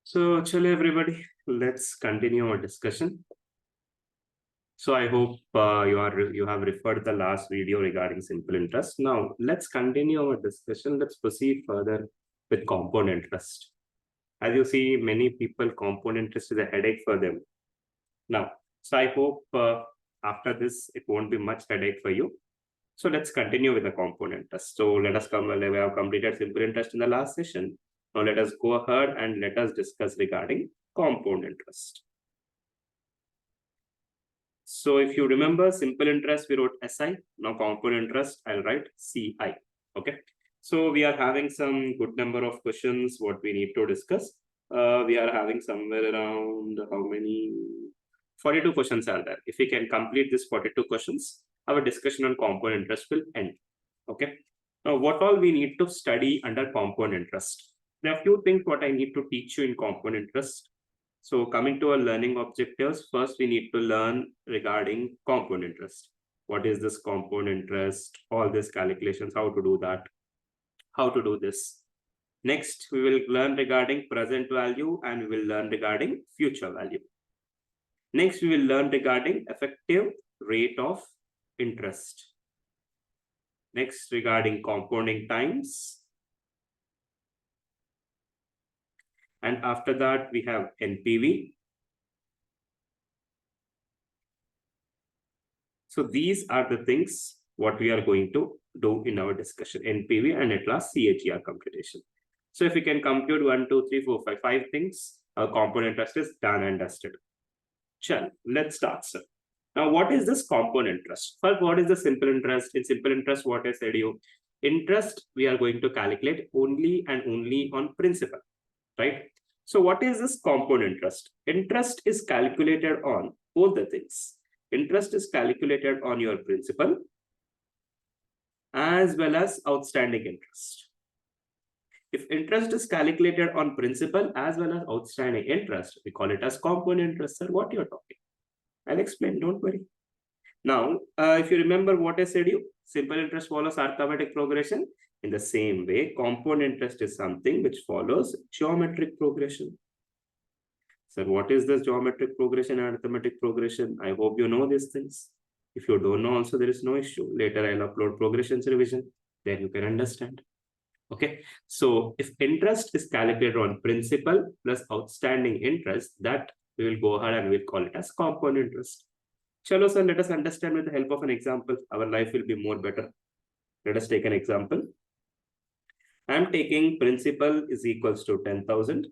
So, chalo everybody, let's continue our discussion. So, I hope you have referred the last video regarding simple interest. Now, let's continue our discussion. Let's proceed further with compound interest. As you see, many people compound interest is a headache for them. Now, so I hope after this it won't be much headache for you. So let's continue with the compound interest. So let us come. We have completed simple interest in the last session. Now let us go ahead and let us discuss regarding compound interest. So if you remember simple interest, we wrote SI. Now compound interest, I'll write CI. Okay. So we are having some good number of questions what we need to discuss. We are having somewhere around how many? 42 questions are there. If we can complete this 42 questions, our discussion on compound interest will end. Okay. Now, what all we need to study under compound interest? There are a few things what I need to teach you in compound interest. So coming to our learning objectives, first we need to learn regarding compound interest. What is this compound interest? All these calculations, how to do that, how to do this. Next, we will learn regarding present value and we will learn regarding future value. Next, we will learn regarding effective rate of interest. Next, regarding compounding times. And after that, we have NPV. So these are the things what we are going to do in our discussion, NPV and at last CAGR computation. So if we can compute 1, 2, 3, 4, 5, 5 things, our compound interest is done and dusted. Chal, let's start, sir. Now, what is this compound interest? First, what is the simple interest? In simple interest, what I said you, interest we are going to calculate only and only on principal, right? So what is this compound interest? Interest is calculated on both the things. Interest is calculated on your principal as well as outstanding interest. If interest is calculated on principal as well as outstanding interest, we call it as compound interest. Sir, what you're talking? I'll explain, don't worry. Now, if you remember what I said you, simple interest follows arithmetic progression. In the same way, compound interest is something which follows geometric progression. Sir, what is this geometric progression and arithmetic progression? I hope you know these things. If you don't know also, there is no issue. Later, I'll upload progressions revision. Then you can understand. Okay, so if interest is calculated on principal plus outstanding interest, that we will go ahead and we'll call it as compound interest. Chalo, sir, let us understand with the help of an example. Our life will be more better. Let us take an example. I'm taking principal is equals to 10,000.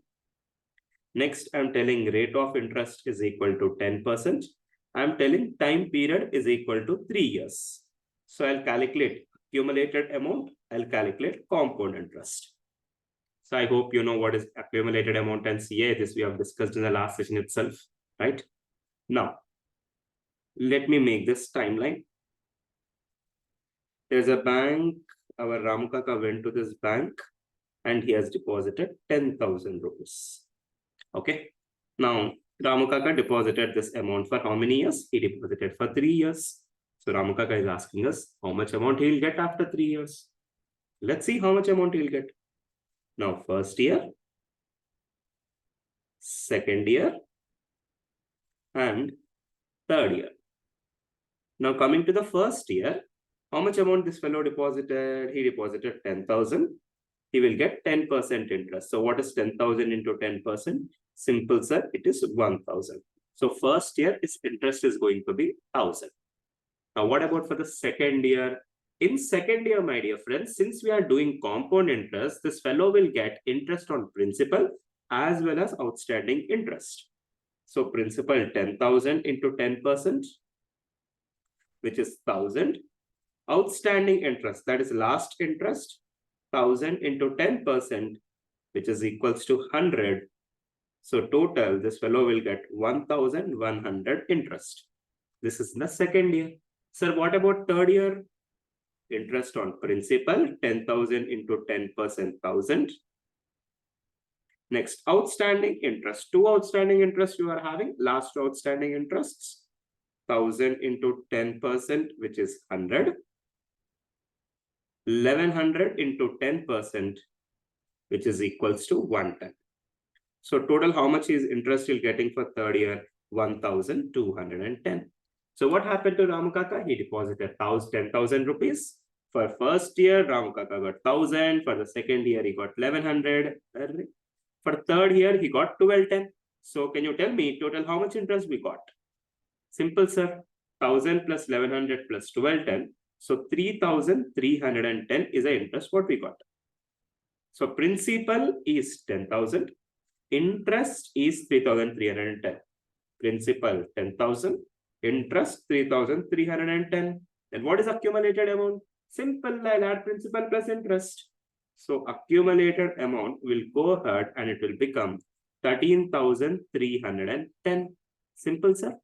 Next, I'm telling rate of interest is equal to 10%. I'm telling time period is equal to 3 years. So I'll calculate accumulated amount. I'll calculate compound interest. So I hope you know what is accumulated amount and CA. This we have discussed in the last session itself, right? Now, let me make this timeline. There's a bank. Our Ramu Kaka went to this bank and he has deposited 10,000 rupees. Okay. Now, Ramu Kaka deposited this amount for how many years? He deposited for 3 years. So Ramu Kaka is asking us how much amount he will get after 3 years. Let's see how much amount he will get. Now, first year, second year, and third year. Now, coming to the first year, how much amount this fellow deposited? He deposited 10,000. He will get 10% interest. So what is 10,000 into 10%? Simple, sir, it is 1,000. So first year, its interest is going to be 1,000. Now, what about for the second year? In second year, my dear friends, since we are doing compound interest, this fellow will get interest on principal as well as outstanding interest. So principal 10,000 into 10%, which is 1,000. Outstanding interest, that is last interest, 1,000 into 10%, which is equals to 100. So total, this fellow will get 1,100 interest. This is in the second year. Sir, what about third year? Interest on principal, 10,000 into 10%, 1,000. Next, outstanding interest. Two outstanding interests you are having. Last outstanding interests, 1,000 into 10%, which is 100. 1,100 into 10%, which is equals to 110. So total, how much is interest you're getting for third year? 1,210. So what happened to Ramu Kaka? He deposited 10,000 rupees. For first year, Ramu Kaka got 1,000. For the second year, he got 1,100. For third year, he got 1,210. So can you tell me total how much interest we got? Simple, sir. 1,000 plus 1,100 plus 1,210. So 3,310 is the interest what we got. So principal is 10,000. Interest is 3,310. Principal 10,000. Interest 3,310. Then what is accumulated amount? Simple, I'll add principal plus interest. So accumulated amount will go ahead and it will become 13,310. Simple, sir.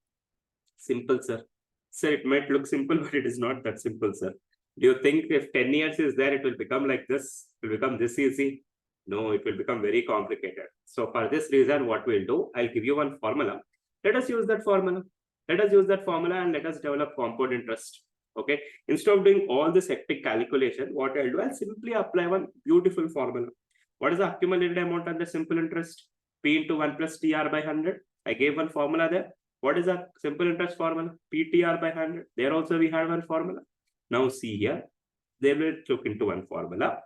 Simple, sir. Sir, it might look simple, but it is not that simple, sir. Do you think if 10 years is there, it will become like this? It will become this easy? No, it will become very complicated. So for this reason, what we'll do, I'll give you one formula. Let us use that formula. Let us use that formula and let us develop compound interest. Okay. Instead of doing all this hectic calculation, what I'll do, I'll simply apply one beautiful formula. What is the accumulated amount under simple interest? P into 1 plus TR by 100. I gave one formula there. What is the simple interest formula? PTR by 100. There also we had one formula. Now see here, they will look into one formula.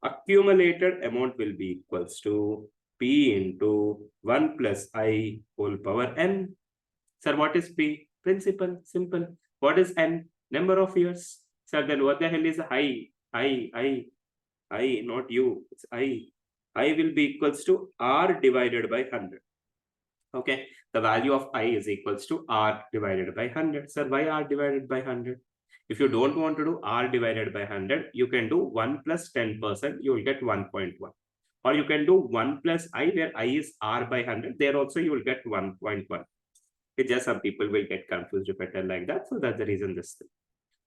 Accumulated amount will be equals to P into 1 plus I whole power N. Sir, what is P? Principal, simple. What is N? Number of years. Sir, then what the hell is I, not you. It's I. I will be equals to R divided by 100. Okay. The value of I is equals to R divided by 100. Sir, why R divided by 100? If you don't want to do R divided by 100, you can do 1 plus 10%, you will get 1.1. Or you can do 1 plus I, where I is R by 100. There also you will get 1.1. It's just some people will get confused if I tell like that. So that's the reason this thing.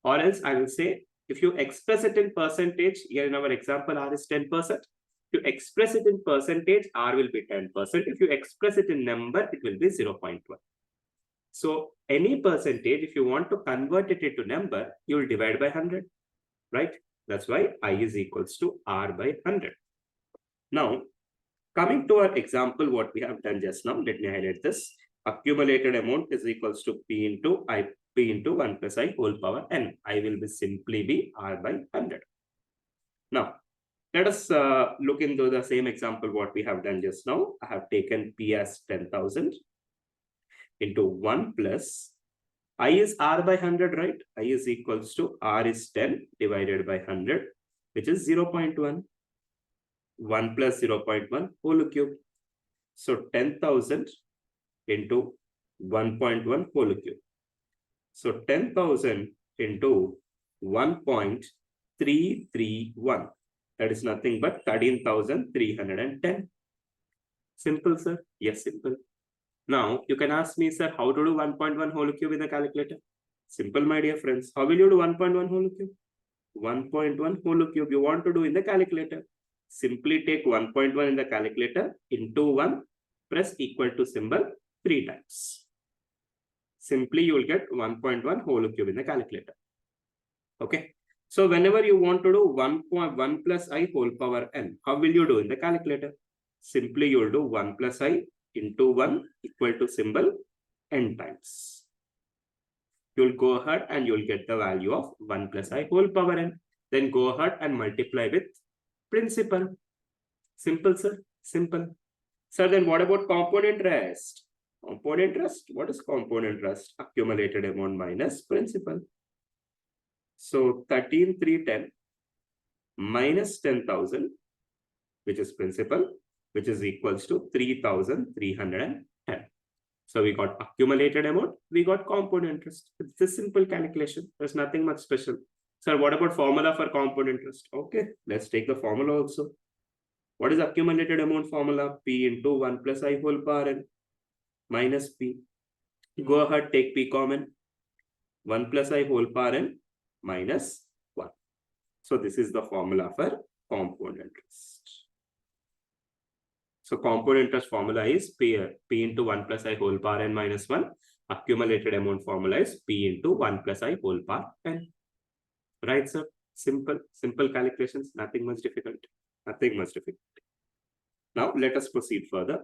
Or else I will say, if you express it in percentage, here in our example, R is 10%. If you express it in percentage, R will be 10%. If you express it in number, it will be 0.1. So any percentage, if you want to convert it into number, you will divide by 100, right? That's why I is equals to R by 100. Now, coming to our example, what we have done just now, let me highlight this. Accumulated amount is equals to P into 1 plus I whole power N. I will be simply be R by 100. Now, let us look into the same example what we have done just now. I have taken P as 10,000 into 1 plus I is R by 100, right? I is equals to R is 10 divided by 100, which is 0.1. 1 plus 0.1 whole cube. So 10,000 into 1.1 whole cube. So 10,000 into 1.331. That is nothing but 13,310. Simple, sir? Yes, simple. Now, you can ask me, sir, how to do 1.1 whole cube in the calculator? Simple, my dear friends. How will you do 1.1 whole cube? 1.1 whole cube you want to do in the calculator. Simply take 1.1 in the calculator into 1, press equal to symbol 3 times. Simply, you will get 1.1 whole cube in the calculator. Okay. So, whenever you want to do 1.1 plus I whole power N, how will you do in the calculator? Simply, you will do 1 plus I into 1 equal to symbol N times. You will go ahead and you will get the value of 1 plus I whole power N. Then go ahead and multiply with principal. Simple, sir. Simple. Sir, then what about compound interest? Compound interest? What is compound interest? Accumulated amount minus principal. So 13,310 minus 10,000, which is principal, which is equals to 3,310. So we got accumulated amount, we got compound interest. It's a simple calculation. There's nothing much special. Sir, what about formula for compound interest? Okay, let's take the formula also. What is accumulated amount formula? P into 1 plus I whole power N minus P. Go ahead, take P common. 1 plus I whole power N minus 1. So this is the formula for compound interest. So compound interest formula is P into 1 plus I whole power N minus 1. Accumulated amount formula is P into 1 plus I whole power N. Right, sir? Simple calculations, nothing much difficult. Nothing much difficult. Now, let us proceed further.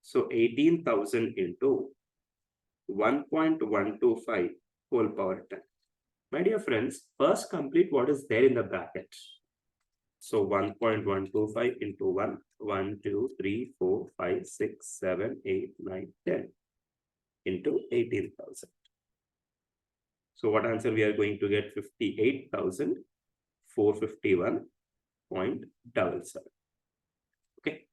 So 18,000 into 1.125 whole power 10. My dear friends, first complete what is there in the bracket. So 1.125 into 1, 1, 2, 3, 4, 5, 6, 7, 8, 9, 10 into 18,000. So what answer we are going to get? 58,451.77. Okay.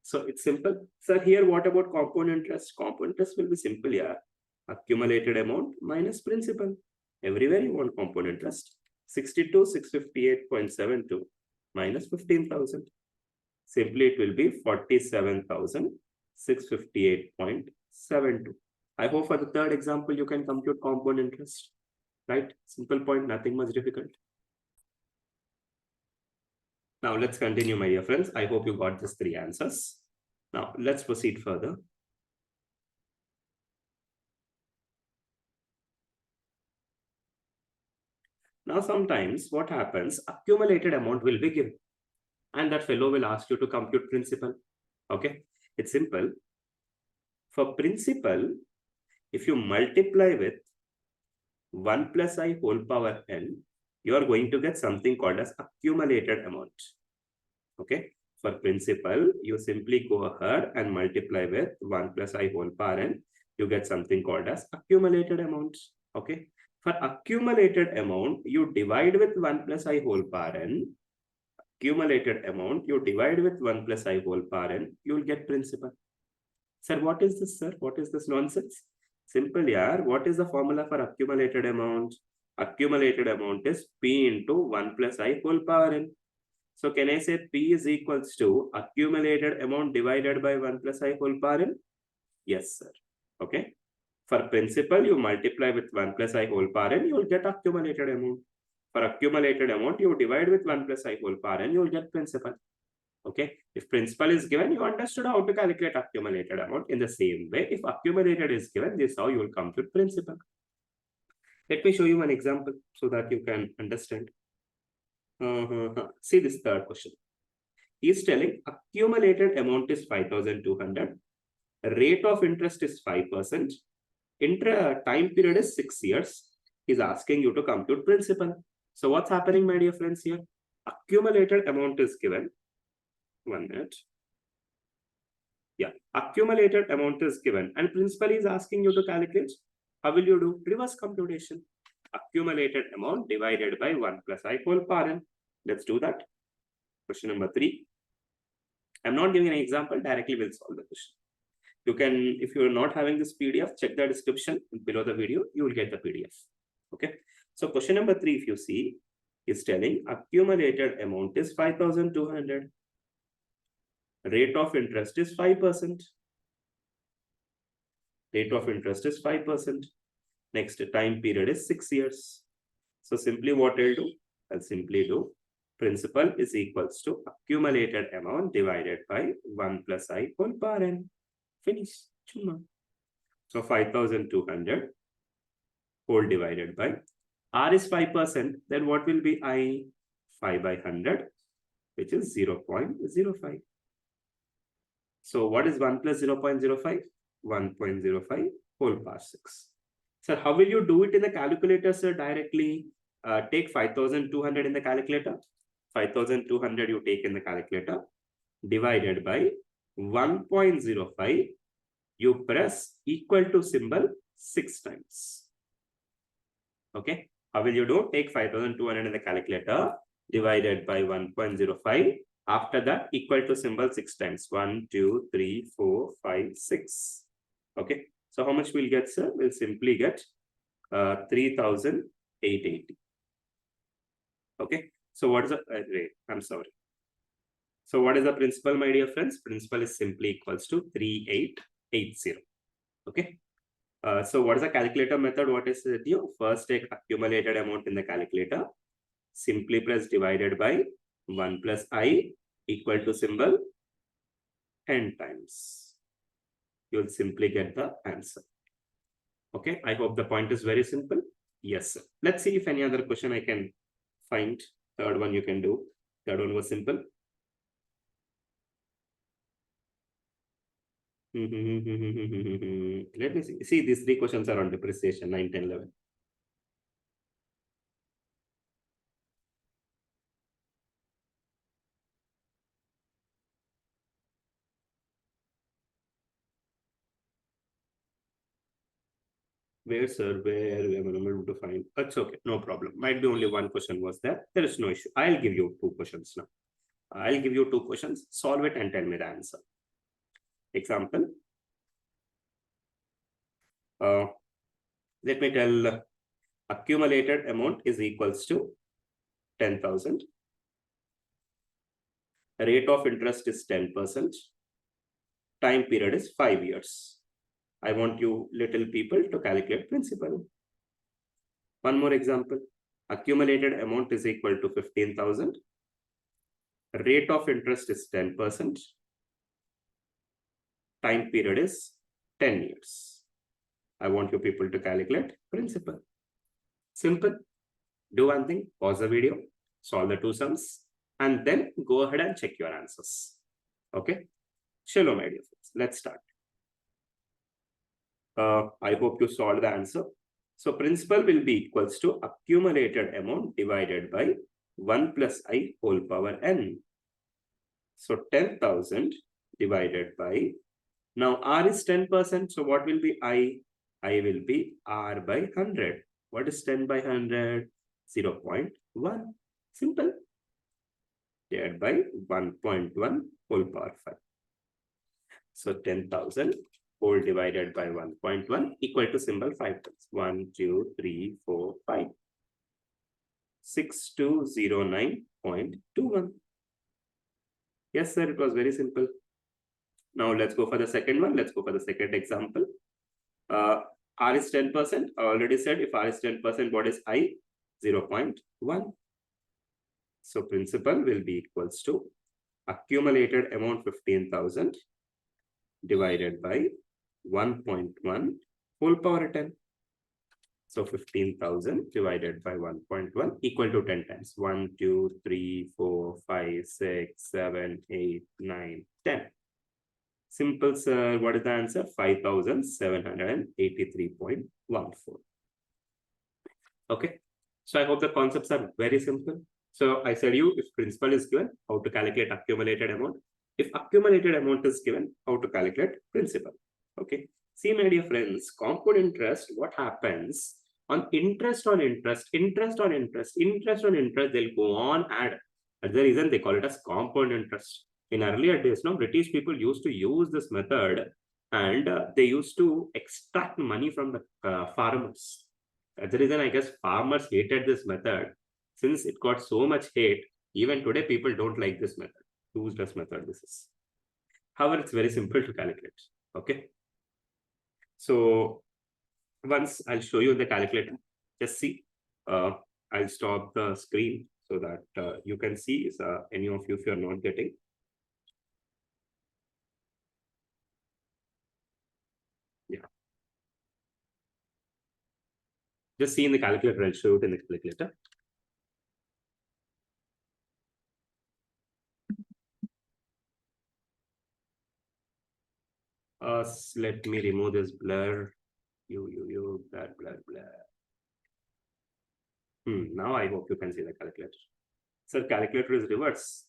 So it's simple. So here, what about compound interest? Compound interest will be simple, yeah. Accumulated amount minus principal. Everywhere you want compound interest. 62,658.72 minus 15,000. Simply it will be 47,658.72. I hope for the third example, you can compute compound interest. Right? Simple point, nothing much difficult. Now let's continue, my dear friends. I hope you got these three answers. Now let's proceed further. Now sometimes what happens, accumulated amount will be given and that fellow will ask you to compute principal. Okay, it's simple. For principal, if you multiply with 1 plus I whole power n, you are going to get something called as accumulated amount. Okay, for principal, you simply go ahead and multiply with 1 plus I whole power n, you get something called as accumulated amount. Okay, for accumulated amount, you divide with 1 plus I whole power n. Accumulated amount, you divide with 1 plus I whole power n, you will get principal. Sir, what is this, sir? What is this nonsense? Simple, yeah. What is the formula for accumulated amount? Accumulated amount is P into 1 plus I whole power n. So can I say P is equals to accumulated amount divided by 1 plus I whole power n? Yes, sir. Okay. For principal, you multiply with 1 plus I whole power n, you will get accumulated amount. For accumulated amount, you divide with 1 plus I whole power n, you will get principal. Okay. If principal is given, you understood how to calculate accumulated amount. In the same way, if accumulated is given, this is how you will compute principal. Let me show you an example so that you can understand. See this third question. He is telling accumulated amount is 5,200. Rate of interest is 5%. Time period is 6 years. He is asking you to compute principal. So what's happening, my dear friends, here? Accumulated amount is given. 1 minute. Yeah, accumulated amount is given and principal is asking you to calculate. How will you do? Reverse computation. Accumulated amount divided by 1 plus I whole power n. Let's do that. Question number 3. I'm not giving an example, directly we'll solve the question. You can, if you're not having this PDF, check the description below the video, you will get the PDF. Okay. So question number 3, if you see, is telling accumulated amount is 5,200. Rate of interest is 5%. Rate of interest is 5%. Next time period is 6 years. So simply what I'll do? I'll simply do principal is equals to accumulated amount divided by 1 plus I whole power n. Finish. So 5,200 whole divided by R is 5%. Then what will be I? 5 by 100, which is 0.05. So what is 1 plus 0.05? 1.05 whole power 6. Sir, how will you do it in the calculator, sir? Directly take 5,200 in the calculator. 5,200 you take in the calculator. Divided by 1.05. You press equal to symbol 6 times. Okay. How will you do? Take 5,200 in the calculator. Divided by 1.05. After that, equal to symbol 6 times. 1, 2, 3, 4, 5, 6. Okay. So how much we'll get, sir? We'll simply get 3,880. Okay. So what is the rate? I'm sorry. So what is the principal, my dear friends? Principal is simply equals to 3,880. Okay. So what is the calculator method? What is it? You first take accumulated amount in the calculator. Simply press divided by 1 plus I equal to symbol n times. You will simply get the answer. Okay, I hope the point is very simple. Yes, sir. Let's see if any other question I can find. Third one you can do. Third one was simple. Let me see. See, these three questions are on depreciation, 9, 10, 11. Where, sir? Where we are unable to find? That's okay. No problem. Might be only one question was there. There is no issue. I'll give you two questions now. I'll give you two questions. Solve it and tell me the answer. Example. Let me tell accumulated amount is equals to 10,000. Rate of interest is 10%. Time period is 5 years. I want you little people to calculate principal. One more example. Accumulated amount is equal to 15,000. Rate of interest is 10%. Time period is 10 years. I want you people to calculate principal. Simple. Do one thing, pause the video, solve the two sums, and then go ahead and check your answers. Okay? Shalom, my dear friends. Let's start. I hope you solved the answer. So principal will be equals to accumulated amount divided by 1 plus I whole power n. So 10,000 divided by, now R is 10%. So what will be I? I will be R by 100. What is 10 by 100? 0.1. Simple. Divided by 1.1 whole power 5. So 10,000 whole divided by 1.1 equal to symbol 5 times. 1, 2, 3, 4, 5. 6209.21. Yes, sir, it was very simple. Now let's go for the second one. Let's go for the second example. R is 10%. I already said if R is 10%, what is I? 0.1. So principal will be equals to accumulated amount 15,000 divided by 1.1 whole power 10. So 15,000 divided by 1.1 equal to 10 times. 1, 2, 3, 4, 5, 6, 7, 8, 9, 10. Simple, sir. What is the answer? 5,783.14. Okay. So I hope the concepts are very simple. So I said you, if principal is given, how to calculate accumulated amount. If accumulated amount is given, how to calculate principal. Okay. See, my dear friends, compound interest, what happens on interest on interest, interest on interest, interest on interest, they'll go on add. That's the reason they call it as compound interest. In earlier days, no, British people used to use this method and they used to extract money from the farmers. That's the reason I guess farmers hated this method. Since it got so much hate, even today people don't like this method. Useless method this is. However, it's very simple to calculate. Okay. So once I'll show you the calculator. Just see. I'll stop the screen so that you can see any of you if you're not getting. Yeah. Just see in the calculator. I'll show it in the calculator. Let me remove this blur. Blur. Now I hope you can see the calculator. Sir, calculator is reverse.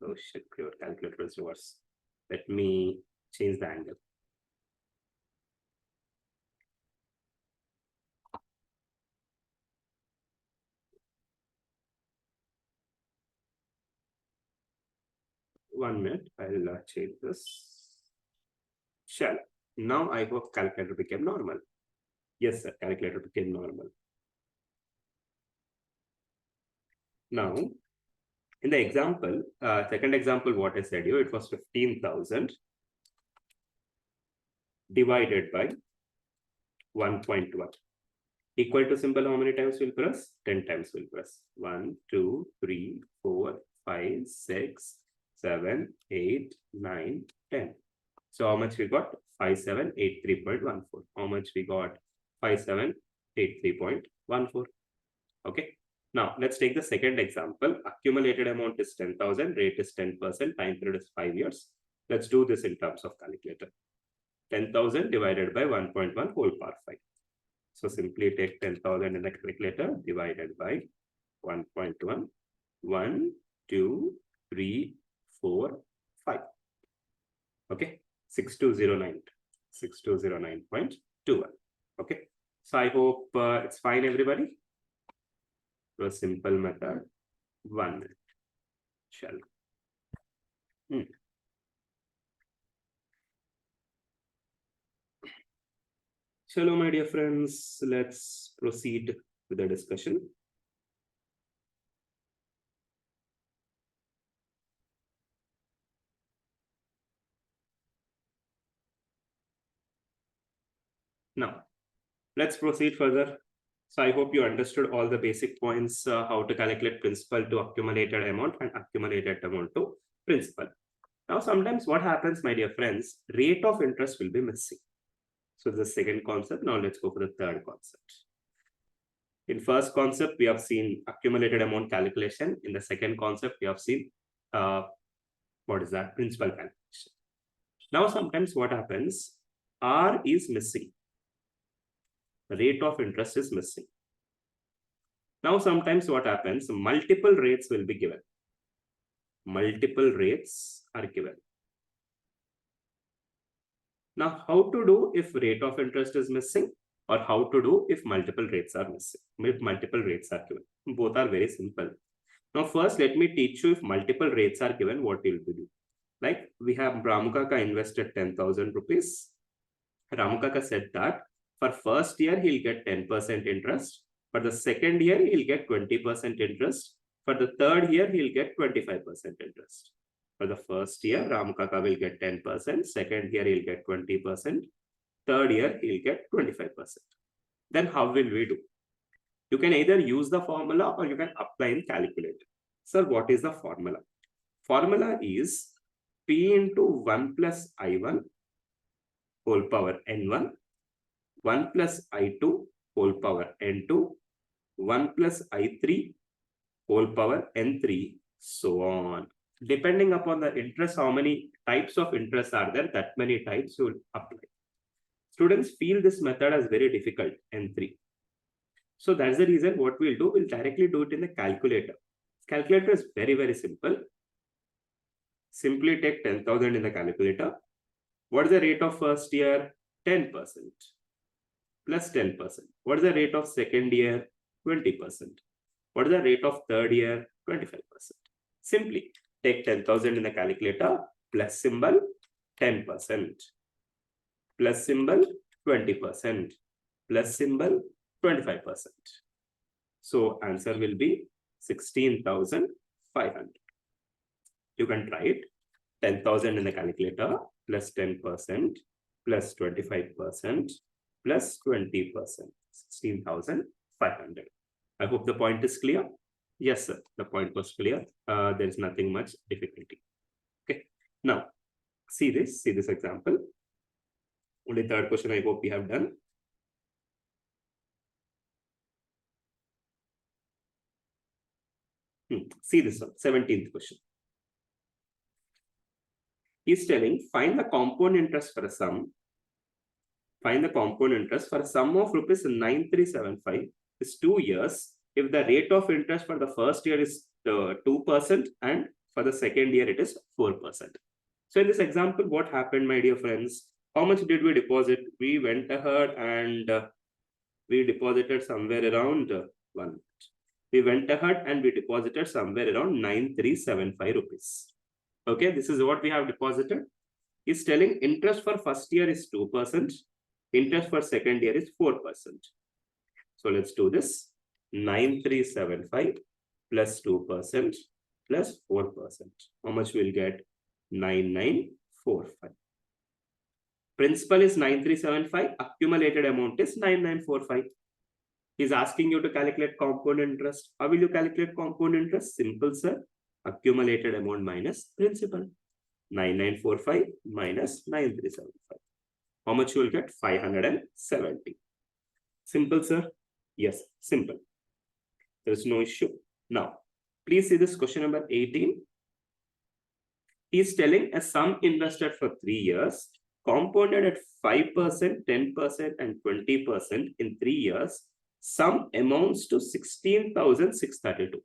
Oh shit, your calculator is reverse. Let me change the angle. One minute, I'll change this. Shall. Now I hope calculator became normal. Yes, sir, calculator became normal. Now, in the example, second example, what I said you, it was 15,000 divided by 1.1 equal to symbol how many times will press? 10 times will press. 1, 2, 3, 4, 5, 6, 7, 8, 9, 10. So how much we got? 5783.14. How much we got? 5783.14. Okay. Now let's take the second example. Accumulated amount is 10,000. Rate is 10%. Time period is 5 years. Let's do this in terms of calculator. 10,000 divided by 1.1 whole power 5. So simply take 10,000 in the calculator divided by 1.1. 1, 2, 3, 4, 5. Okay, 6209. 6209.21. Okay, so I hope it's fine, everybody. So a simple method. 1 minute. Shall Hello, my dear friends. Let's proceed with the discussion. Now, let's proceed further. So I hope you understood all the basic points, how to calculate principal to accumulated amount and accumulated amount to principal. Now, sometimes what happens, my dear friends, rate of interest will be missing. So the second concept. Now let's go for the third concept. In first concept, we have seen accumulated amount calculation. In the second concept, we have seen what is that? Principal calculation. Now, sometimes what happens, R is missing. The rate of interest is missing. Now, sometimes what happens, multiple rates will be given. Multiple rates are given. Now, how to do if rate of interest is missing, or how to do if multiple rates are missing, if multiple rates are given? Both are very simple. Now, first, let me teach you if multiple rates are given, what will we do? Like we have Ramukaka invested 10,000 rupees. Ramukaka said that for first year, he'll get 10% interest. For the second year, he'll get 20% interest. For the third year, he'll get 25% interest. For the first year, Ramukaka will get 10%. Second year, he'll get 20%. Third year, he'll get 25%. Then how will we do? You can either use the formula or you can apply in calculator. Sir, what is the formula? Formula is P into 1 plus I1 whole power N1, 1 plus I2 whole power N2, 1 plus I3 whole power N3, so on. Depending upon the interest, how many types of interest are there, that many types you will apply. Students feel this method as very difficult, N3. So that's the reason what we'll do, we'll directly do it in the calculator. Calculator is very, very simple. Simply take 10,000 in the calculator. What is the rate of first year? 10% plus 10%. What is the rate of second year? 20%. What is the rate of third year? 25%. Simply take 10,000 in the calculator, plus symbol 10%, plus symbol 20%, plus symbol 25%. So answer will be 16,500. You can try it. 10,000 in the calculator, plus 10%, plus 25%, plus 20%, 16,500. I hope the point is clear. Yes, sir. The point was clear. There is nothing much difficulty. Okay. Now, see this example. Only third question I hope we have done. See this one, 17th question. He's telling, find the compound interest for a sum. Find the compound interest for a sum of rupees 9375 is 2 years. If the rate of interest for the first year is 2% and for the second year it is 4%. So in this example, what happened, my dear friends? How much did we deposit? We went ahead and we deposited somewhere around We went ahead and we deposited somewhere around 9375 rupees. Okay, this is what we have deposited. He's telling interest for first year is 2%. Interest for second year is 4%. So let's do this. 9375 plus 2% plus 4%. How much we'll get? 9945. Principal is 9375. Accumulated amount is 9945. He's asking you to calculate compound interest. How will you calculate compound interest? Simple, sir. Accumulated amount minus principal. 9945 minus 9375. How much you will get? 570. Simple, sir. Yes, simple. There is no issue. Now, please see this question number 18. He is telling a sum invested for 3 years. compounded at 5%, 10%, and 20% in 3 years, sum amounts to 16,632.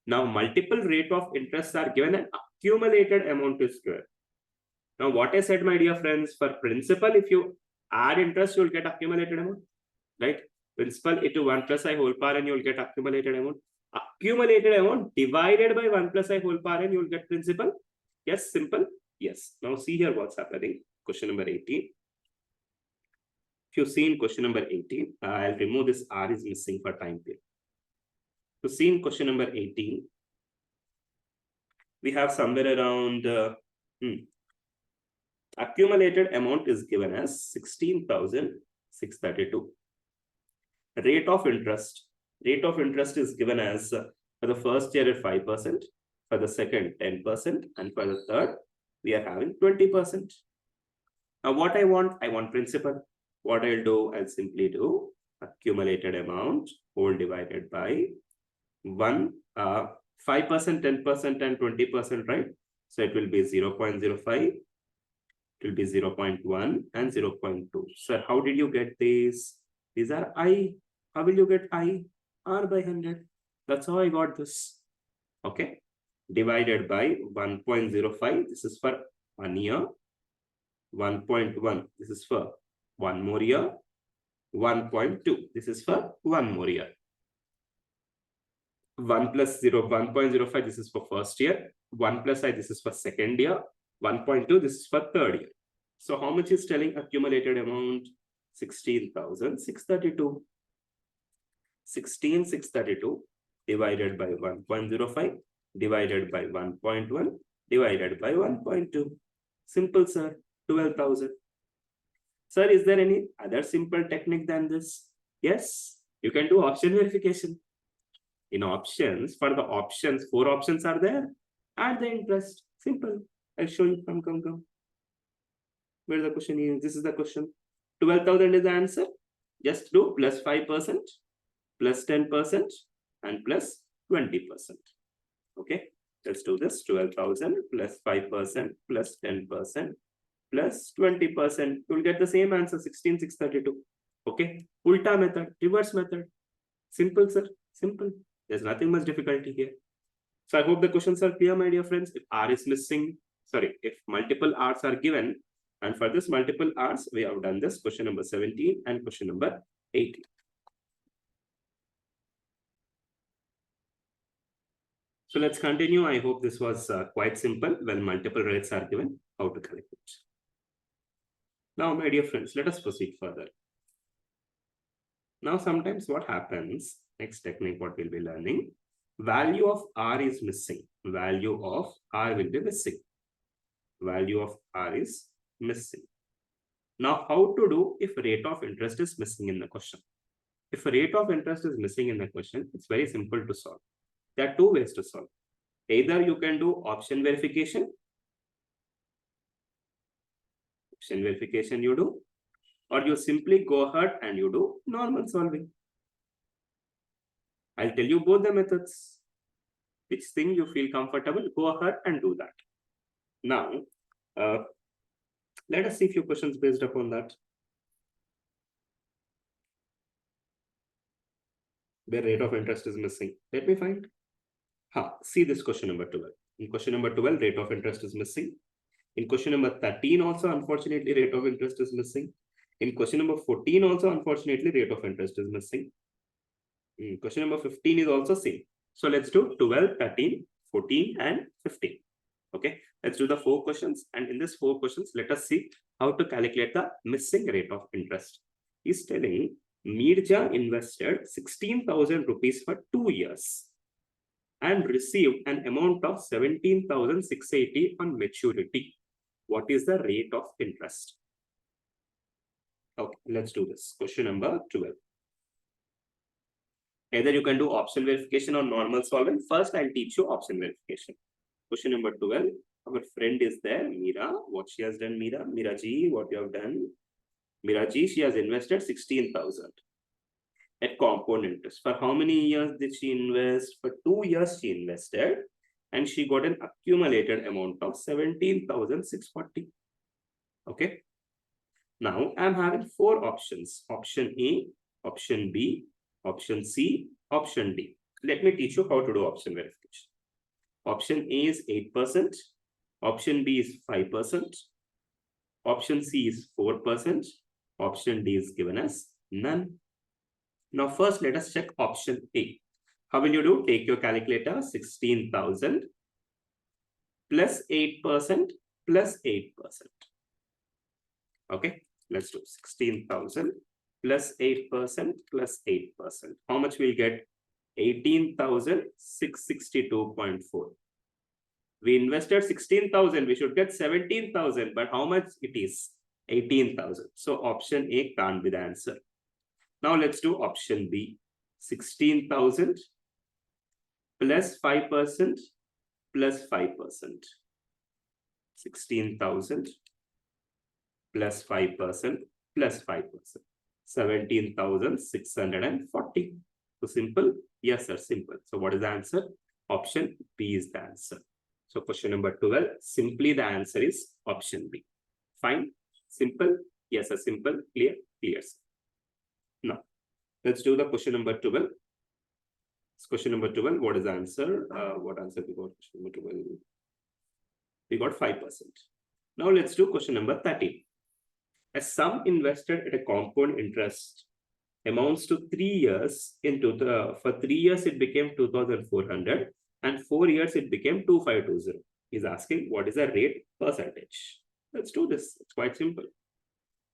Now, multiple rate of interest are given and accumulated amount is given. Now, what I said, my dear friends, for principal, if you add interest, you'll get accumulated amount, right? Principal into 1 plus I whole power and you'll get accumulated amount. Accumulated amount divided by 1 plus I whole power and you'll get principal. Yes, simple. Yes. Now see here what's happening. Question number 18. If you see in question number 18, I'll remove this R is missing for time period. To see in question number 18, we have somewhere around accumulated amount is given as 16,632. Rate of interest is given as for the first year at 5%, for the second 10%, and for the third we are having 20%. Now what I want principal. What I'll do, I'll simply do accumulated amount whole divided by 1, 5%, 10%, and 20%, right? So it will be 0.05, it will be 0.1 and 0.2. So how did you get these? These are I. How will you get I? R by 100. That's how I got this. Okay. Divided by 1.05. This is for 1 year. 1.1. This is for 1 more year. 1.2. This is for 1 more year. 1 plus 0, 1.05. This is for first year. 1 plus I. This is for second year. 1.2. This is for third year. So how much is telling accumulated amount? 16,632. 16,632 divided by 1.05 divided by 1.1 divided by 1.2. Simple, sir. 12,000. Sir, is there any other simple technique than this? Yes, you can do option verification. In options, for the options, 4 options are there. Add the interest. Simple. I'll show you. Come. Where the question is? This is the question. 12,000 is the answer. Just do plus 5%, plus 10%, and plus 20%. Okay, let's do this. 12,000 plus 5% plus 10% plus 20%. You'll get the same answer, 16,632. Okay, ulta method, reverse method. Simple, sir. Simple. There's nothing much difficulty here. So I hope the questions are clear, my dear friends. If R is missing, if multiple R's are given, and for this multiple R's, we have done this question number 17 and question number 18. So let's continue. I hope this was quite simple. When multiple rates are given, how to calculate. Now, my dear friends, let us proceed further. Now, sometimes what happens, next technique, what we'll be learning, value of R is missing. Value of R will be missing. Value of R is missing. Now, how to do if rate of interest is missing in the question? If a rate of interest is missing in the question, it's very simple to solve. There are 2 ways to solve. Either you can do option verification. Option verification you do, or you simply go ahead and you do normal solving. I'll tell you both the methods. Which thing you feel comfortable, go ahead and do that. Now, let us see a few questions based upon that. Where rate of interest is missing. Let me find. See this question number 12. In question number 12, rate of interest is missing. In question number 13 also, unfortunately, rate of interest is missing. In question number 14 also, unfortunately, rate of interest is missing. Question number 15 is also same. So let's do 12, 13, 14, and 15. Okay, let's do the 4 questions. And in these 4 questions, let us see how to calculate the missing rate of interest. He's telling Mirja invested 16,000 rupees for 2 years and received an amount of 17,680 on maturity. What is the rate of interest? Okay, let's do this. Question number 12. Either you can do option verification or normal solving. First, I'll teach you option verification. Question number 12. Our friend is there, Mira. What she has done, Mira? Miraji, what you have done? Miraji, she has invested 16,000 at compound interest. For how many years did she invest? For 2 years she invested, and she got an accumulated amount of 17,640. Okay. Now I'm having 4 options. Option A, option B, option C, option D. Let me teach you how to do option verification. Option A is 8%. Option B is 5%. Option C is 4%. Option D is given as none. Now first let us check option A. How will you do? Take your calculator, 16,000 plus 8% plus 8%. Okay, let's do 16,000 plus 8% plus 8%. How much we'll get? 18,662.4. We invested 16,000, we should get 17,000, but how much it is? 18,000. So option A can't be the answer. Now let's do option B. 16,000 plus 5% plus 5%. 16,000 plus 5% plus 5%. 17,640. So simple? Yes, sir, simple. So what is the answer? Option B is the answer. So question number 12, simply the answer is option B. Fine? Simple? Yes, sir, simple, clear, clear. Now, let's do the question number 12. Question number 12, what is the answer? What answer we got? Question number 12. We got 5%. Now let's do question number 13. A sum invested at a compound interest amounts to 3 years for 3 years it became 2,400 and 4 years it became 2,520. He's asking what is the rate percentage. Let's do this. It's quite simple.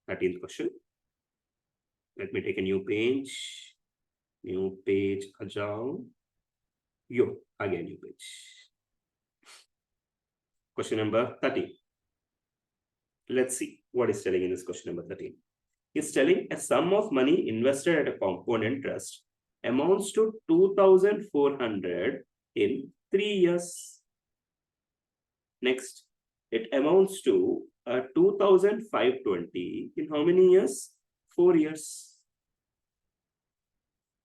13th question. Let me take a new page. New page, Ajao. Yo, again new page. Question number 13. Let's see what is telling in this question number 13. It's telling a sum of money invested at a compound interest amounts to 2,400 in 3 years. Next, it amounts to 2,520 in how many years? 4 years.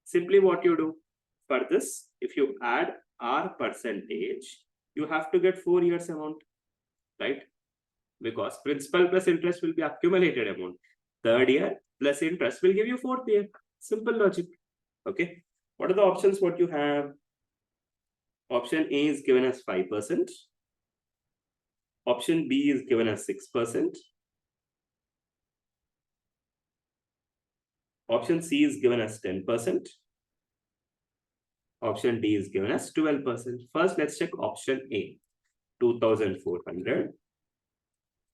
Simply what you do for this, if you add R percentage, you have to get 4 years amount, right? Because principal plus interest will be accumulated amount. 3rd year plus interest will give you 4th year. Simple logic. Okay. What are the options? What you have? Option A is given as 5%. Option B is given as 6%. Option C is given as 10%. Option D is given as 12%. First, let's check option A. 2,400.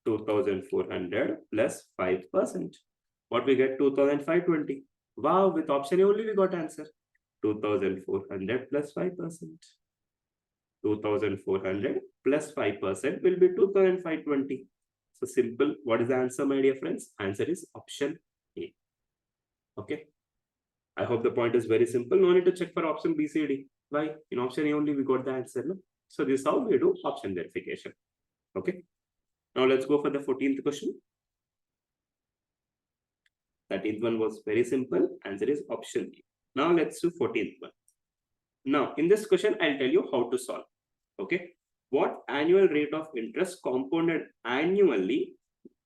2,400 plus 5%. What we get? 2,520. Wow, with option A only we got answer. 2,400 plus 5%. 2,400 plus 5% will be 2,520. So simple. What is the answer, my dear friends? Answer is option A. Okay. I hope the point is very simple. No need to check for option B, C, D. Why? In option A only we got the answer. No? So this is how we do option verification. Okay. Now let's go for the 14th question. 13th one was very simple. Answer is option A. Now let's do 14th one. Now in this question, I'll tell you how to solve. Okay. What annual rate of interest compounded annually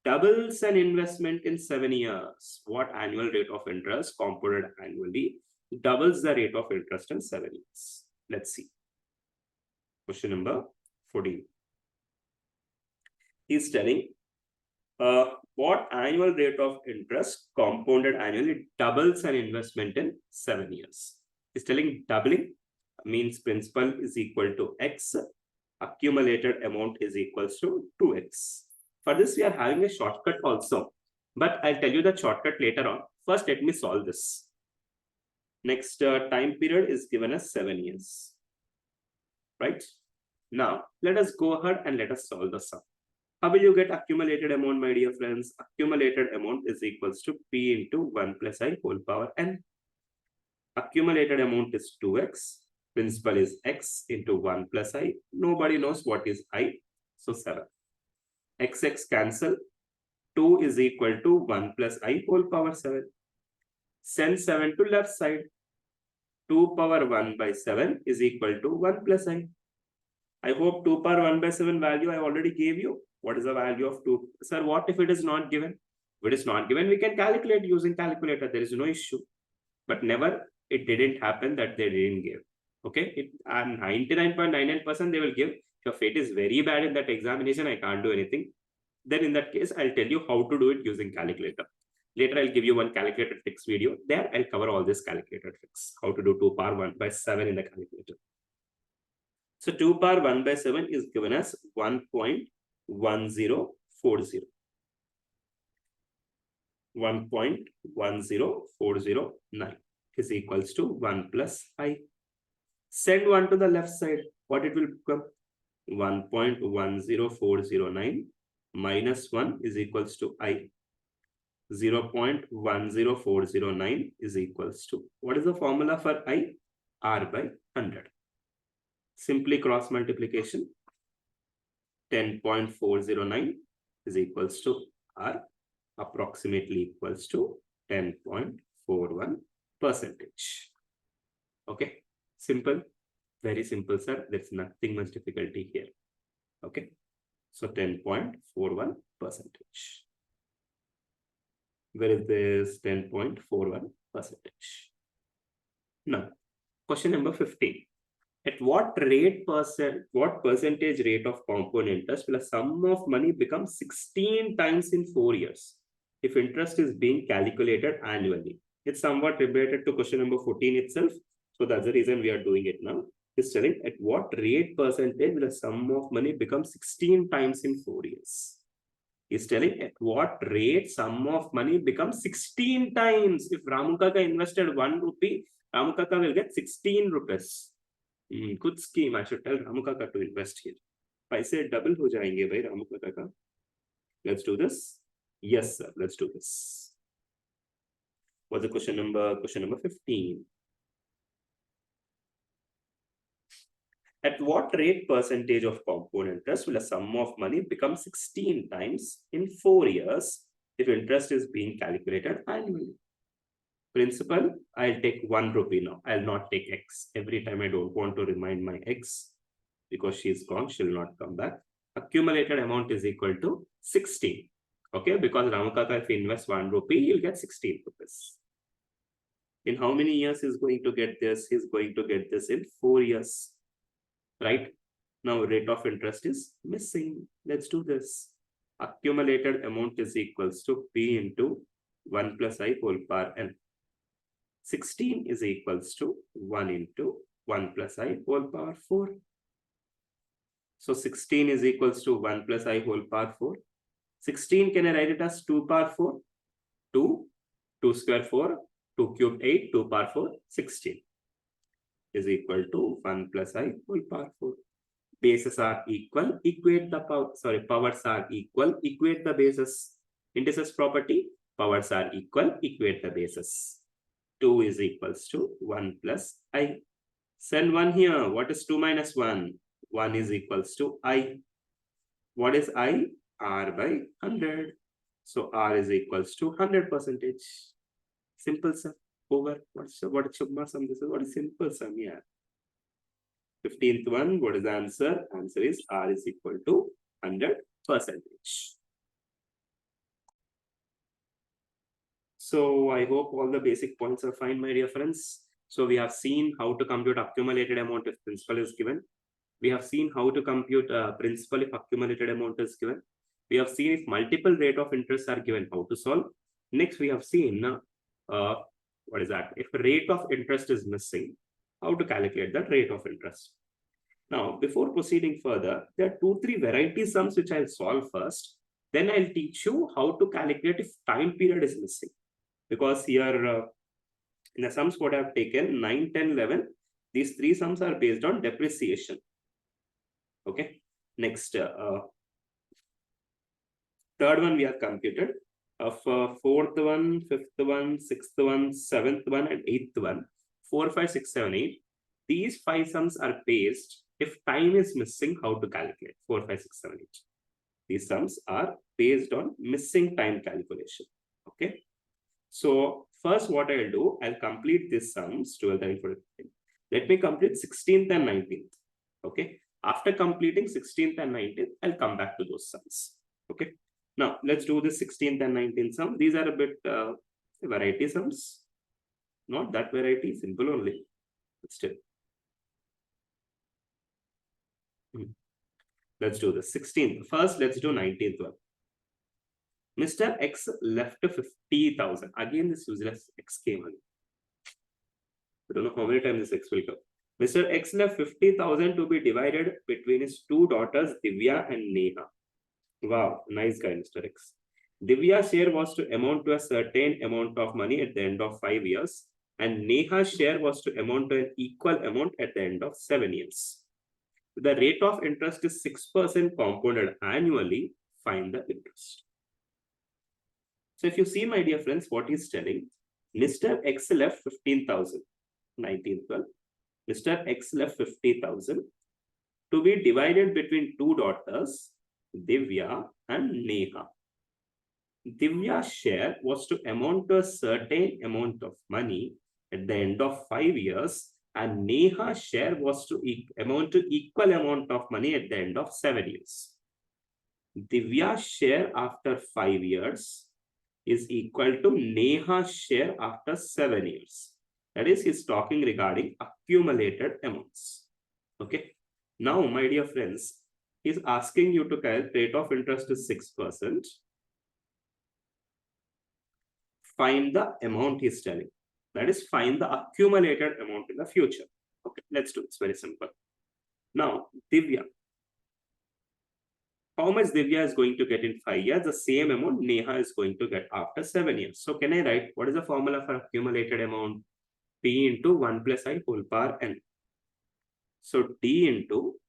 doubles an investment in 7 years? What annual rate of interest compounded annually doubles the rate of interest in 7 years? Let's see. Question number 14. He's telling what annual rate of interest compounded annually doubles an investment in 7 years. He's telling doubling means principal is equal to X, accumulated amount is equals to 2X. For this, we are having a shortcut also, but I'll tell you the shortcut later on. First, let me solve this. Next time period is given as 7 years, right? Now, let us go ahead and let us solve the sum. How will you get accumulated amount, my dear friends? Accumulated amount is equals to P into 1 plus I whole power N. Accumulated amount is 2X. Principal is X into 1 plus I. Nobody knows what is I. So 7. XX cancel. 2 is equal to 1 plus I whole power 7. Send 7 to left side. 2 power 1 by 7 is equal to 1 plus I. I hope 2 power 1 by 7 value I already gave you. What is the value of 2? Sir, what if it is not given? If it is not given, we can calculate using calculator. There is no issue. But never, it didn't happen that they didn't give. Okay, 99.99% they will give. If your fate is very bad in that examination, I can't do anything. Then in that case, I'll tell you how to do it using calculator. Later, I'll give you one calculator tricks video. There, I'll cover all this calculator tricks. How to do 2 power 1 by 7 in the calculator. So 2 power 1 by 7 is given as 1.1040. 1.10409 is equals to 1 plus I. Send 1 to the left side. What it will become? 1.10409 minus 1 is equals to I. 0.10409 is equals to, what is the formula for I? R by 100. Simply cross multiplication. 10.409 is equals to R, approximately equals to 10.41%. Okay, simple, very simple, sir. There's nothing much difficulty here. Okay, so 10.41%. Where is this 10.41%? Now, question number 15. At what percentage rate of compound interest will a sum of money become 16 times in 4 years if interest is being calculated annually? It's somewhat related to question number 14 itself. So that's the reason we are doing it now. It's telling at what rate percentage will a sum of money become 16 times in 4 years? Is telling at what rate sum of money becomes 16 times. If Ramu Kaka invested 1 rupee, Ramu Kaka will get 16 rupees. Good scheme. I should tell Ramu Kaka to invest here. Paise double ho jayenge bhai Ramu Kaka ka. Let's do this. Yes, sir. Let's do this. What's the question number? Question number 15. At what rate percentage of compound interest will a sum of money become 16 times in 4 years if interest is being calculated annually? Principal, I'll take 1 rupee now. I'll not take X. Every time I don't want to remind my X because she's gone, she'll not come back. Accumulated amount is equal to 16. Okay, because Ramu Kaka, if he invests 1 rupee, he'll get 16 rupees. In how many years he's going to get this? He's going to get this in 4 years. Right? Now rate of interest is missing. Let's do this. Accumulated amount is equals to P into 1 plus I whole power n. 16 is equals to 1 into 1 plus I whole power 4. So 16 is equals to 1 plus I whole power 4. 16 can I write it as 2 power 4? 2, 2 square 4, 2 cube 8, 2 power 4, 16. Is equal to 1 plus I whole power 4. Bases are equal, equate the power, powers are equal, equate the bases. Indices property, powers are equal, equate the bases. 2 is equals to 1 plus I. Send 1 here. What is 2 minus 1? 1 is equals to I. What is I? R by 100. So R is equals to 100%. Simple, sir. Over. What is Shubhma sum? This is what is simple sum here. 15th one, what is the answer? Answer is R is equal to 100%. So I hope all the basic points are fine, my dear friends. So we have seen how to compute accumulated amount if principal is given. We have seen how to compute principal if accumulated amount is given. We have seen if multiple rate of interest are given, how to solve. Next, we have seen what is that? If rate of interest is missing, how to calculate that rate of interest. Now, before proceeding further, there are 2-3 variety sums which I'll solve first. Then I'll teach you how to calculate if time period is missing. Because here, in the sums what I've taken, 9, 10, 11, these 3 sums are based on depreciation. Okay. Next, third one we have computed. Of 4th one, 5th one, 6th one, 7th one, and 8th one, 4, 5, 6, 7, 8. These 5 sums are based if time is missing, how to calculate 4, 5, 6, 7, 8. These sums are based on missing time calculation. Okay. So first what I'll do, I'll complete these sums 12th and 14th. Let me complete 16th and 19th. Okay. After completing 16th and 19th, I'll come back to those sums. Okay. Now, let's do the 16th and 19th sum. These are a bit variety sums. Not that variety, simple only. But still. Let's do the 16th. First, let's do 19th one. Mr. X left 50,000. Again, this useless X came on. I don't know how many times this X will come. Mr. X left 50,000 to be divided between his two daughters, Divya and Neha. Wow, nice guy, Mr. X. Divya's share was to amount to a certain amount of money at the end of 5 years, and Neha's share was to amount to an equal amount at the end of 7 years. The rate of interest is 6% compounded annually. Find the interest. So if you see, my dear friends, what he's telling, Mr. X left 15,000, 1912. Mr. X left 50,000 to be divided between two daughters, Divya and Neha. Divya's share was to amount to a certain amount of money at the end of 5 years, and Neha's share was to amount to equal amount of money at the end of 7 years. Divya's share after 5 years is equal to Neha's share after 7 years. That is, he's talking regarding accumulated amounts. Okay. Now, my dear friends, he's asking you to calculate rate of interest is 6%. Find the amount he's telling. That is, find the accumulated amount in the future. Okay, let's do it. It's very simple. Now, Divya. How much Divya is going to get in 5 years? The same amount Neha is going to get after 7 years. So, can I write what is the formula for accumulated amount? P into 1 plus I whole power n. So, D into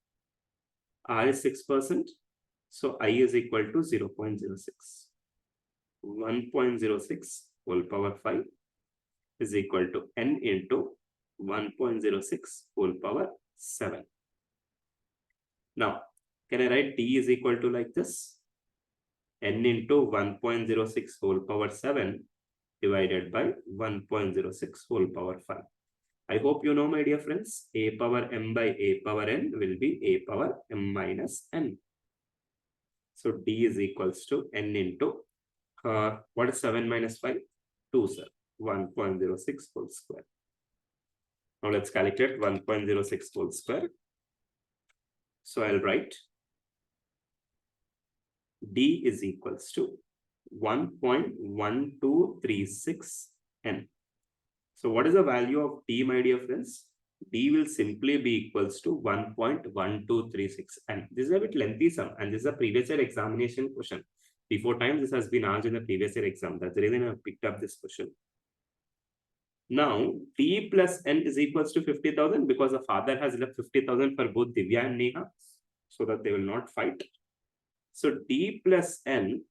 R is 6%. So, I is equal to 0.06. 1.06 whole power 5 is equal to n into 1.06 whole power 7. Now, can I write D is equal to like this? N into 1.06 whole power 7 divided by 1.06 whole power 5. I hope you know, my dear friends, a power m by a power n will be a power m minus n. So D is equals to n into, what is 7 minus 5? 2, sir. 1.06 whole square. Now let's calculate 1.06 whole square. So I'll write D is equals to 1.1236 n. So what is the value of D, my dear friends? D will simply be equals to 1.1236 n. This is a bit lengthy sum, and this is a previous year examination question. Before time, this has been asked in the previous year exam. That's the reason I picked up this question. Now, D plus N is equals to 50,000 because the father has left 50,000 for both Divya and Neha, so that they will not fight. So, D plus N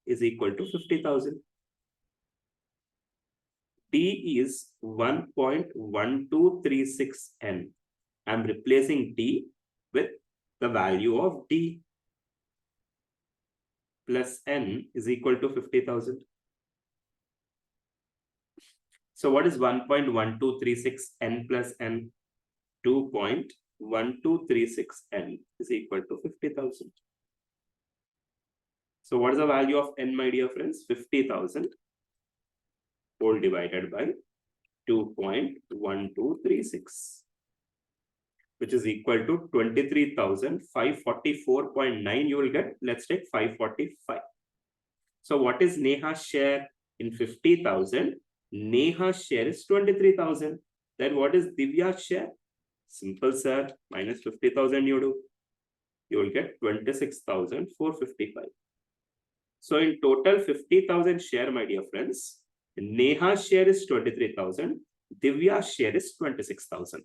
is equal to 50,000. D is 1.1236 N. I'm replacing D with the value of D. Plus N is equal to 50,000. So what is 1.1236 N plus N? 2.1236 N is equal to 50,000. So what is the value of N, my dear friends? 50,000 whole divided by 2.1236, which is equal to 23,544.9. You will get, let's take 545. So what is Neha's share in 50,000? Neha's share is 23,000. Then what is Divya's share? Simple, sir. Minus 50,000 you do. You will get 26,455. So in total 50,000 share, my dear friends. Neha's share is 23,000. Divya's share is 26,000.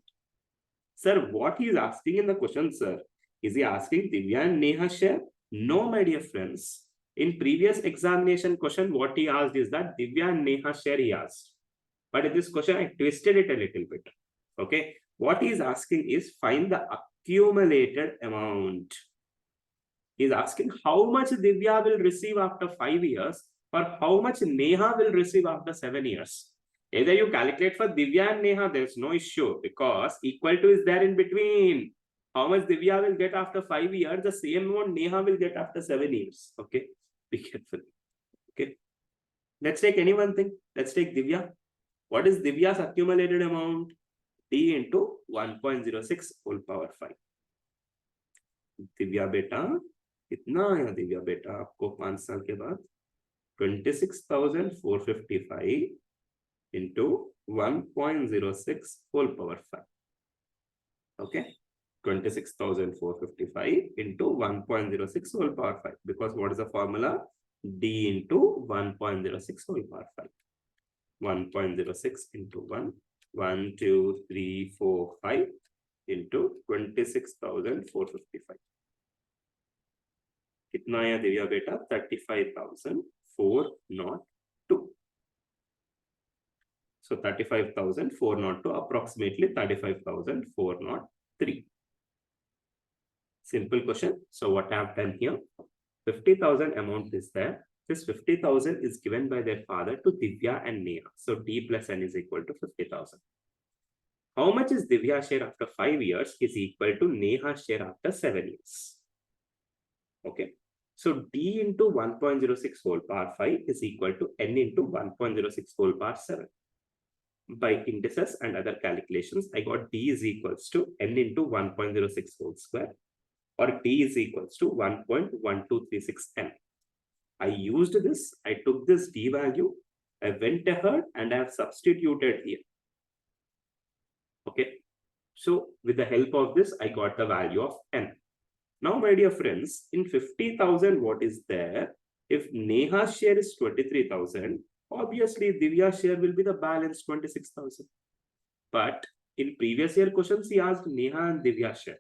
Sir, what he is asking in the question, sir? Is he asking Divya and Neha's share? No, my dear friends. In previous examination question, what he asked is that Divya and Neha's share he asked. But in this question, I twisted it a little bit. Okay. What he is asking is find the accumulated amount. He is asking how much Divya will receive after 5 years or how much Neha will receive after 7 years. Either you calculate for Divya and Neha, there is no issue because equal to is there in between. How much Divya will get after 5 years, the same amount Neha will get after 7 years. Okay, be careful. Okay, let's take any one thing. Let's take Divya. What is Divya's accumulated amount? D into 1.06 whole power 5. Divya बेटा कितना आया दिव्या बेटा आपको 5 साल के बाद 26,455 into 1.06 whole power 5. Okay, 26,455 into 1.06 whole power 5, because what is the formula? D into 1.06 whole power 5. 1.06 into 1, 1, 2, 3, 4, 5 into 26,455. कितना आया दिव्या बेटा? 35,402. So 35,402 approximately 35,403. Simple question. So what I have done here, 50,000 amount is there. This 50,000 is given by their father to Divya and Neha. So D plus N is equal to 50,000. How much is Divya's share after 5 years is equal to Neha's share after 7 years. Okay. So D into 1.06 whole power 5 is equal to N into 1.06 whole power 7. By indices and other calculations, I got D is equals to N into 1.06 whole square, or D is equals to 1.1236 N. I used this, I took this D value, I went ahead and I have substituted here. Okay, so with the help of this, I got the value of N. Now, my dear friends, in 50,000, what is there? If Neha's share is 23,000, obviously Divya's share will be the balance 26,000. But in previous year questions, he asked Neha and Divya's share.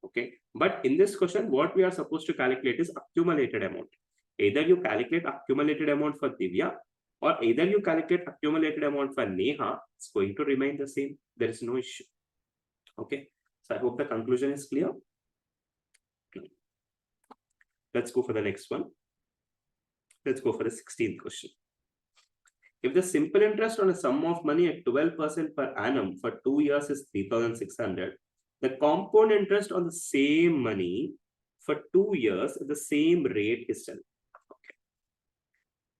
Okay, but in this question, what we are supposed to calculate is accumulated amount. Either you calculate accumulated amount for Divya, or either you calculate accumulated amount for Neha. It's going to remain the same. There is no issue. Okay, so I hope the conclusion is clear. Let's go for the next one. Let's go for the 16th question. If the simple interest on a sum of money at 12% per annum for 2 years is 3,600, the compound interest on the same money for 2 years at the same rate is 10. Okay.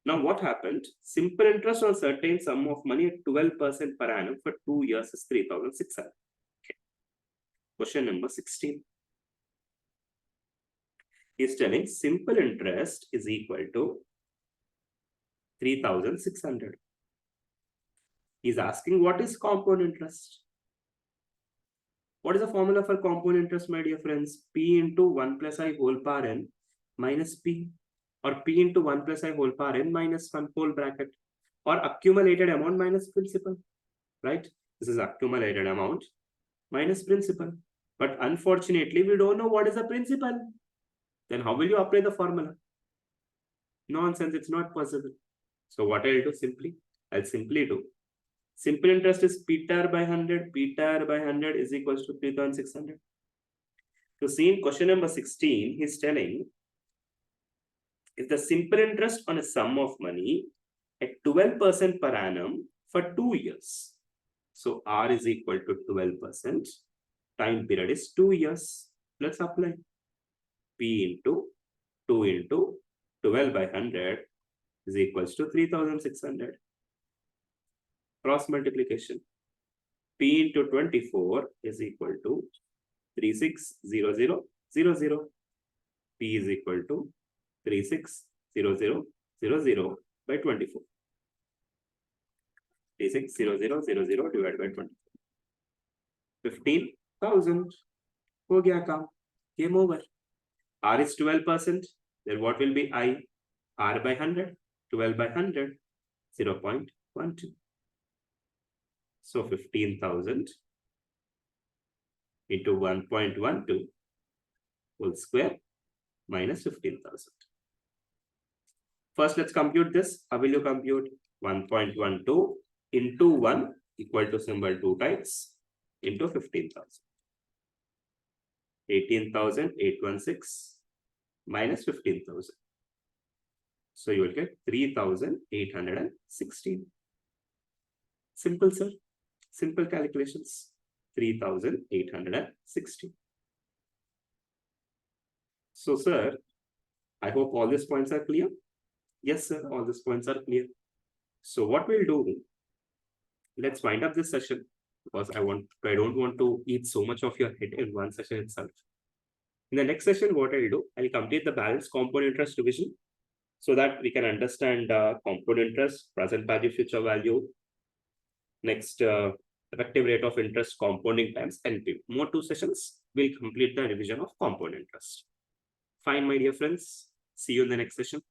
Now what happened? Simple interest on a certain sum of money at 12% per annum for 2 years is 3,600. Okay. Question number 16. He's telling simple interest is equal to 3,600. He's asking what is compound interest? What is the formula for compound interest, my dear friends? P into 1 plus I whole power n minus P, or P into 1 plus I whole power n minus 1 whole bracket, or accumulated amount minus principal, right? This is accumulated amount minus principal. But unfortunately, we don't know what is the principal. Then how will you apply the formula? Nonsense, it's not possible. So what I'll do I'll simply do. Simple interest is P tar by 100. P tar by 100 is equals to 3,600. So see in question number 16, he's telling if the simple interest on a sum of money at 12% per annum for 2 years. So R is equal to 12%. Time period is 2 years. Let's apply. P into 2 into 12 by 100 is equals to 3,600. Cross multiplication. P into 24 is equal to 360000. P is equal to 360000 by 24. 360000 divided by 24. 15,000. Ho gaya kaam. Game over. R is 12%. Then what will be I? R by 100. 12 by 100. 0.12. So 15,000 into 1.12 whole square minus 15,000. First, let's compute this. How will you compute? 1.12 into 1 equal to symbol 2 times into 15,000. 18,816 minus 15,000. So you will get 3,816. Simple, sir. Simple calculations. 3,860. So, sir, I hope all these points are clear. Yes, sir, all these points are clear. So what we'll do, let's wind up this session because I don't want to eat so much of your head in one session itself. In the next session, what I'll do, I'll complete the balance compound interest division so that we can understand compound interest, present value, future value. Next, effective rate of interest, compounding times, NP. More 2 sessions, we'll complete the revision of compound interest. Fine, my dear friends. See you in the next session.